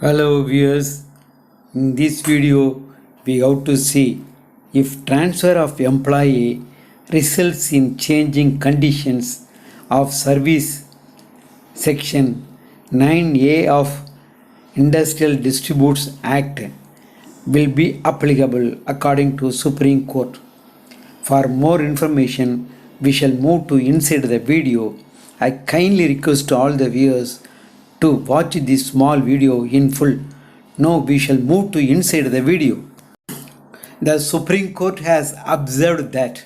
Hello viewers, in this video we have to see if transfer of employee results in changing conditions of service. Section 9A of Industrial Disputes Act will be applicable according to Supreme Court. For more information, we shall move to inside the video. I kindly request all the viewers to watch this small video in full. Now we shall move to inside the video. The Supreme Court has observed that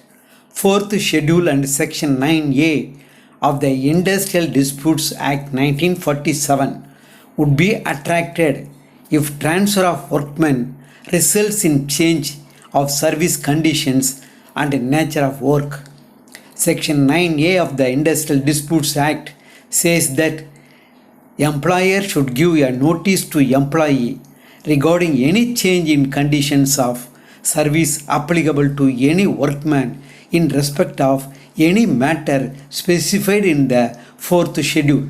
4th Schedule and Section 9A of the Industrial Disputes Act 1947 would be attracted if transfer of workmen results in change of service conditions and nature of work. Section 9A of the Industrial Disputes Act says that employer should give a notice to employee regarding any change in conditions of service applicable to any workman in respect of any matter specified in the 4th schedule.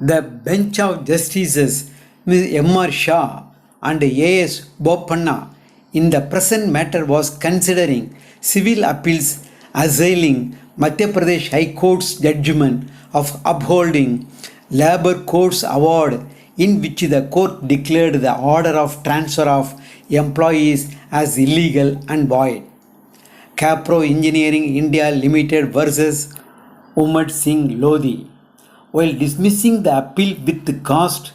The bench of justices Ms. M.R. Shah and A.S. Bopanna in the present matter was considering civil appeals assailing Madhya Pradesh High Court's judgement of upholding Labour Court's award in which the court declared the order of transfer of employees as illegal and void. Caparo Engineering India Ltd versus Ummed Singh Lodhi. While dismissing the appeal with the cost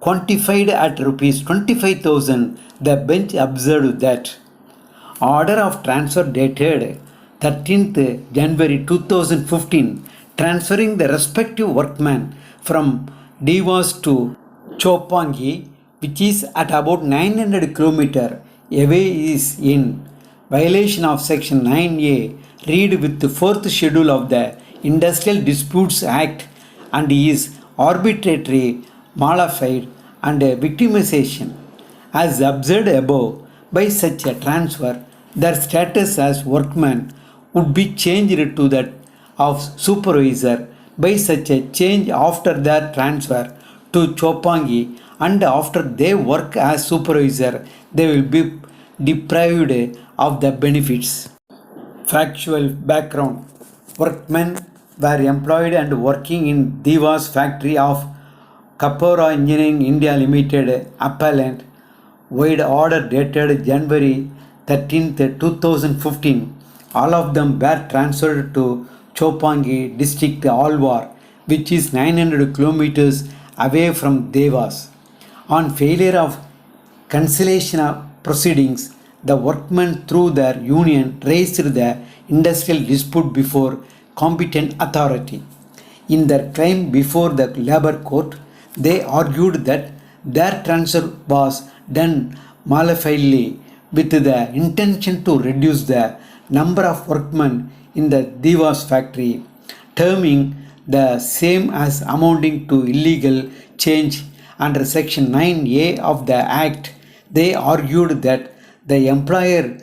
quantified at Rs 25,000, the bench observed that order of transfer dated 13th January 2015 transferring the respective workman from Dewas to Chopangi, which is at about 900 km away, is in violation of Section 9A, read with the 4th schedule of the Industrial Disputes Act, and is arbitrary, malified, and victimization. As observed above, by such a transfer, their status as workman would be changed to that of supervisor. By such a change after their transfer to Chopangi and after they work as supervisor, they will be deprived of the benefits. Factual background: workmen were employed and working in Dewas factory of Caparo Engineering India Ltd. Appellant. Wide order dated January 13th, 2015. All of them were transferred to Chopangi district Alwar, which is 900 kilometers away from Dewas. On failure of conciliation of proceedings, the workmen through their union raised the industrial dispute before competent authority. In their claim before the Labour Court, they argued that their transfer was done malafidely with the intention to reduce the number of workmen in the Dewas factory, terming the same as amounting to illegal change under Section 9A of the Act. They argued that the employer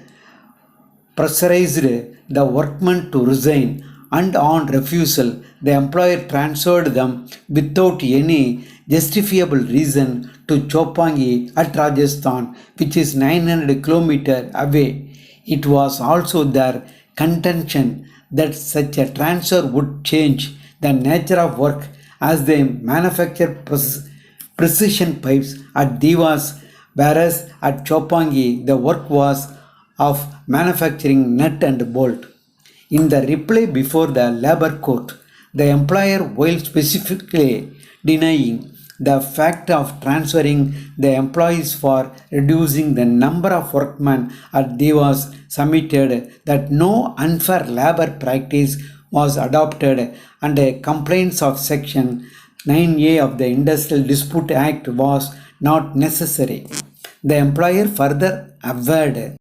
pressurized the workmen to resign, and on refusal, the employer transferred them without any justifiable reason to Chopangi at Rajasthan, which is 900 km away. It was also their contention that such a transfer would change the nature of work, as they manufacture precision pipes at Dewas, whereas at Chopangi the work was of manufacturing nut and bolt. In the reply before the Labour Court, the employer, while specifically denying the fact of transferring the employees for reducing the number of workmen at Dewas, submitted that no unfair labor practice was adopted and complaints of Section 9A of the Industrial Dispute Act was not necessary. The employer further averred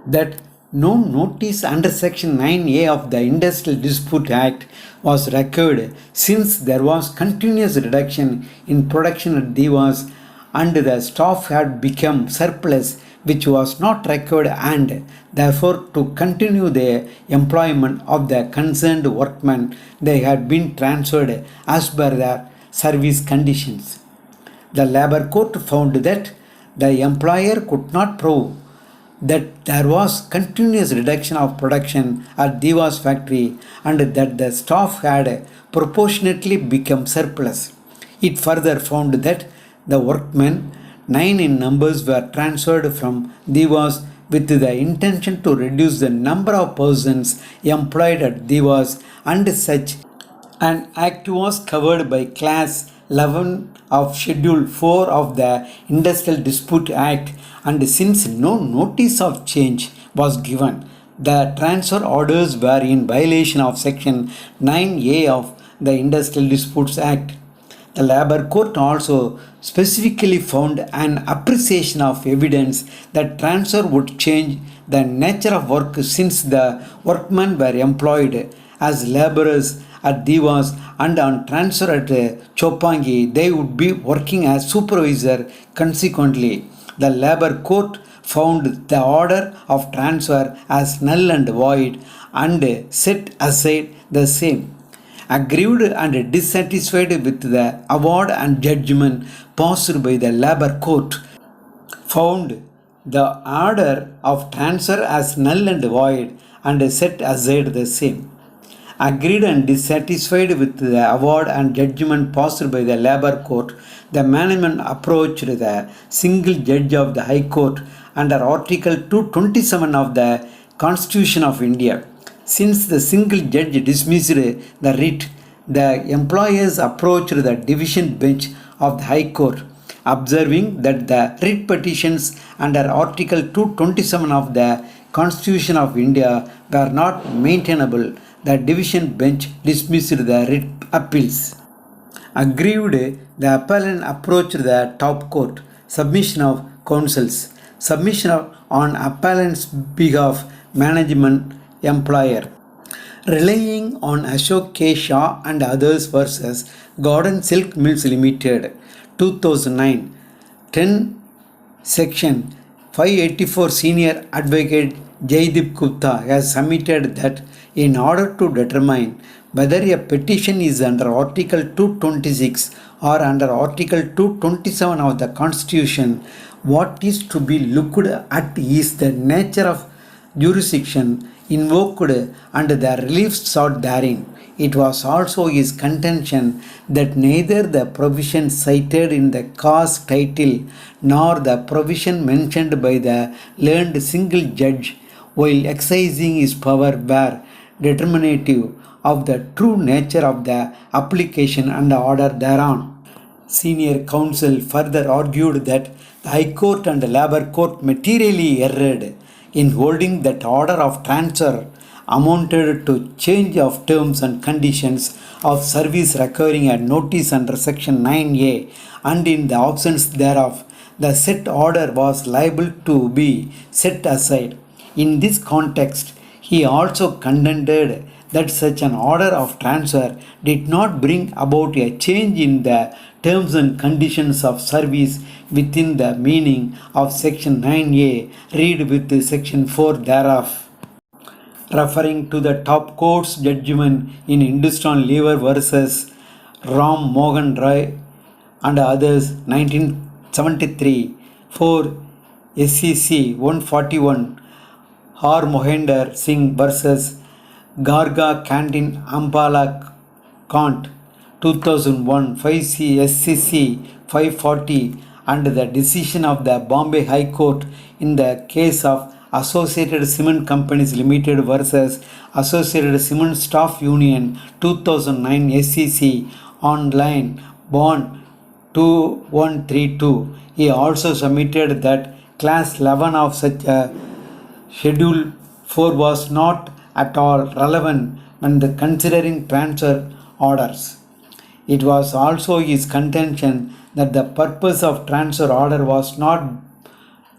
that no notice under Section 9A of the Industrial Dispute Act was required, since there was continuous reduction in production at Dewas and the staff had become surplus, which was not required, and therefore to continue the employment of the concerned workmen, they had been transferred as per their service conditions. The Labour Court found that the employer could not prove that there was continuous reduction of production at Deva's factory and that the staff had proportionately become surplus. It further found that the workmen, 9 in numbers, were transferred from Deva's with the intention to reduce the number of persons employed at Deva's, and such an act was covered by Class 11 of Schedule 4 of the Industrial Dispute Act, and since no notice of change was given, the transfer orders were in violation of Section 9A of the Industrial Disputes Act. The Labour Court also specifically found an appreciation of evidence that transfer would change the nature of work, since the workmen were employed as labourers at Deva's, and on transfer at Chopangi they would be working as supervisor. Consequently, the Labour Court found the order of transfer as null and void and set aside the same. Aggrieved and dissatisfied with the award and judgment passed by the Labour Court, found the order of transfer as null and void and set aside the same. Agreed and dissatisfied with the award and judgment passed by the Labour Court, the management approached the single judge of the High Court under Article 227 of the Constitution of India. Since the single judge dismissed the writ, the employers approached the division bench of the High Court, observing that the writ petitions under Article 227 of the Constitution of India were not maintainable. The division bench dismissed the writ appeals. Aggrieved, the appellant approached the top court. Submission of counsels. Submission on appellant's behalf, management employer. Relying on Ashok K. Shah and others versus Garden Silk Mills Limited, 2009, 10 Section 584 Senior Advocate Jaideep Gupta has submitted that in order to determine whether a petition is under Article 226 or under Article 227 of the Constitution, what is to be looked at is the nature of jurisdiction invoked and the relief sought therein. It was also his contention that neither the provision cited in the cause title nor the provision mentioned by the learned single judge, while exercising his power, were determinative of the true nature of the application and order thereon. Senior counsel further argued that the High Court and the Labour Court materially erred in holding that order of transfer amounted to change of terms and conditions of service requiring a notice under Section 9A, and in the absence thereof, the said order was liable to be set aside. In this context, he also contended that such an order of transfer did not bring about a change in the terms and conditions of service within the meaning of Section 9A, read with Section 4 thereof. Referring to the top court's judgment in Hindustan Lever versus Ram Mohan Roy and others, 1973, 4 SCC 141, R. Mohinder Singh versus Garga Canteen Ambala Kant, 2001, 5C SCC 540, and the decision of the Bombay High Court in the case of Associated Cement Companies Limited versus Associated Cement Staff Union, 2009 SCC online bond 2132. He also submitted that Class 11 of such a Schedule 4 was not at all relevant when considering transfer orders. It was also his contention that the purpose of transfer order was not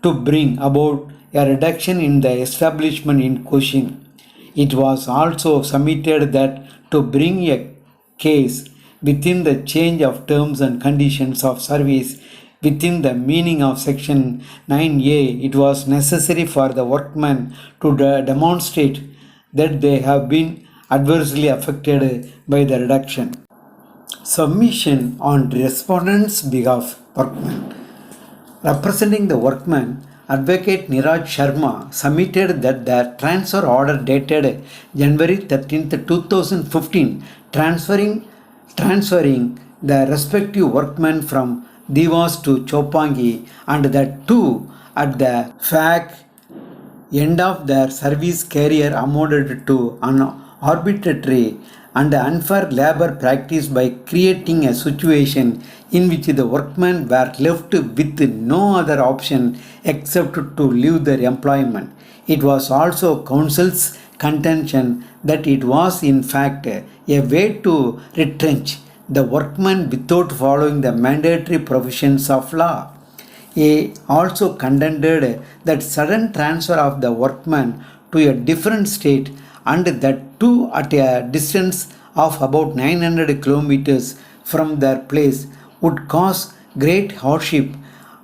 to bring about a reduction in the establishment in question. It was also submitted that to bring a case within the change of terms and conditions of service within the meaning of Section 9A, it was necessary for the workmen to demonstrate that they have been adversely affected by the reduction. Submission on respondent's behalf, workman. Representing the workman, Advocate Niraj Sharma submitted that the transfer order dated January 13, 2015, transferring the respective workmen from Divas to Chopangi, and that two at the end of their service career amounted to an arbitrary and unfair labor practice by creating a situation in which the workmen were left with no other option except to leave their employment. It was also counsel's contention that it was in fact a way to retrench the workmen without following the mandatory provisions of law. He also contended that sudden transfer of the workmen to a different state and that too at a distance of about 900 kilometers from their place would cause great hardship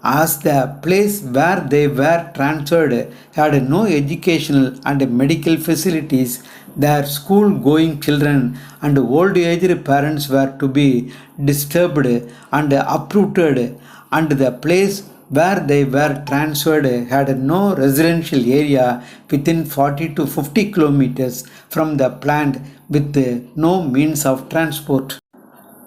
as the place where they were transferred had no educational and medical facilities. Their school going children and old aged parents were to be disturbed and uprooted, and the place where they were transferred had no residential area within 40 to 50 kilometers from the plant with no means of transport.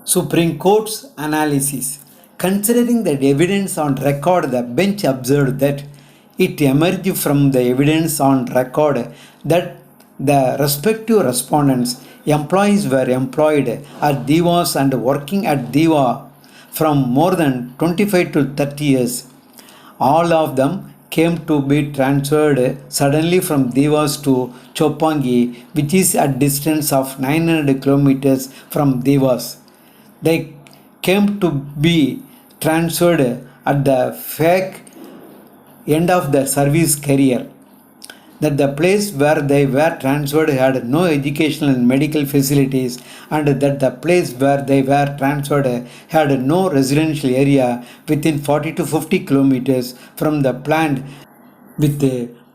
Supreme Court's analysis. Considering the evidence on record, the bench observed that it emerged from the evidence on record that the respective respondents' employees were employed at Divas and working at Diva from more than 25 to 30 years. All of them came to be transferred suddenly from Divas to Chopangi, which is a distance of 900 kilometers from Divas. They came to be transferred at the end of their service career. That the place where they were transferred had no educational and medical facilities, and that the place where they were transferred had no residential area within 40 to 50 kilometers from the plant with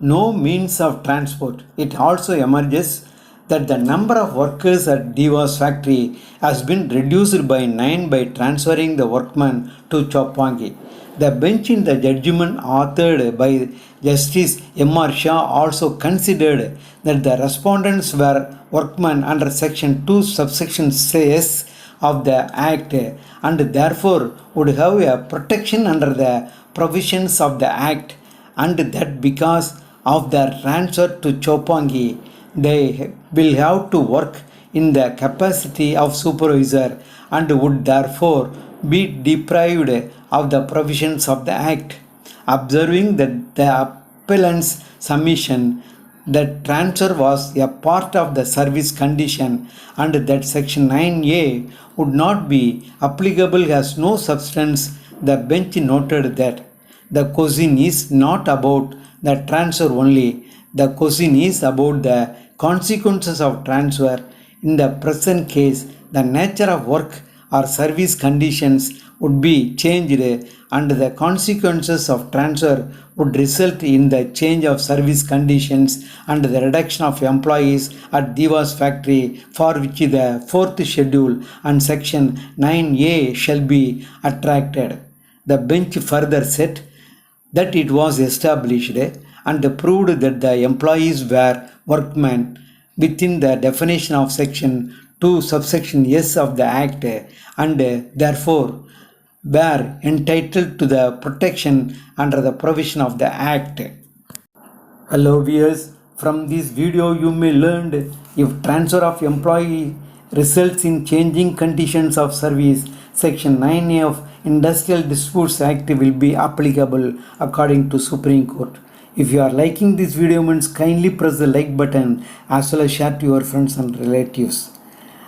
no means of transport. It also emerges that the number of workers at Diva's factory has been reduced by 9 by transferring the workmen to Chopangi. The bench in the judgment authored by Justice M.R. Shah also considered that the respondents were workmen under Section 2 subsection S of the Act and therefore would have a protection under the provisions of the Act, and that because of their transfer to Chopangi, they will have to work in the capacity of supervisor and would therefore be deprived of the provisions of the Act. Observing that the appellant's submission that transfer was a part of the service condition and that Section 9A would not be applicable as no substance, the bench noted that the question is not about the transfer only. The question is about the consequences of transfer. In the present case, the nature of work or service conditions would be changed and the consequences of transfer would result in the change of service conditions and the reduction of employees at Diva's factory, for which the fourth schedule and section 9A shall be attracted. The bench further said that it was established and proved that the employees were workmen within the definition of section 2 subsection S of the Act and therefore were entitled to the protection under the provision of the Act. Hello viewers, from this video you may learn if transfer of employee results in changing conditions of service, section 9A of Industrial Disputes Act will be applicable according to Supreme Court. If you are liking this video, means kindly press the like button as well as share to your friends and relatives.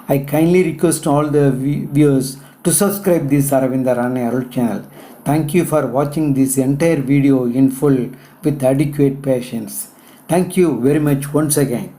I kindly request all the viewers to subscribe this Aravindar Annai Arul channel. Thank you for watching this entire video in full with adequate patience. Thank you very much once again.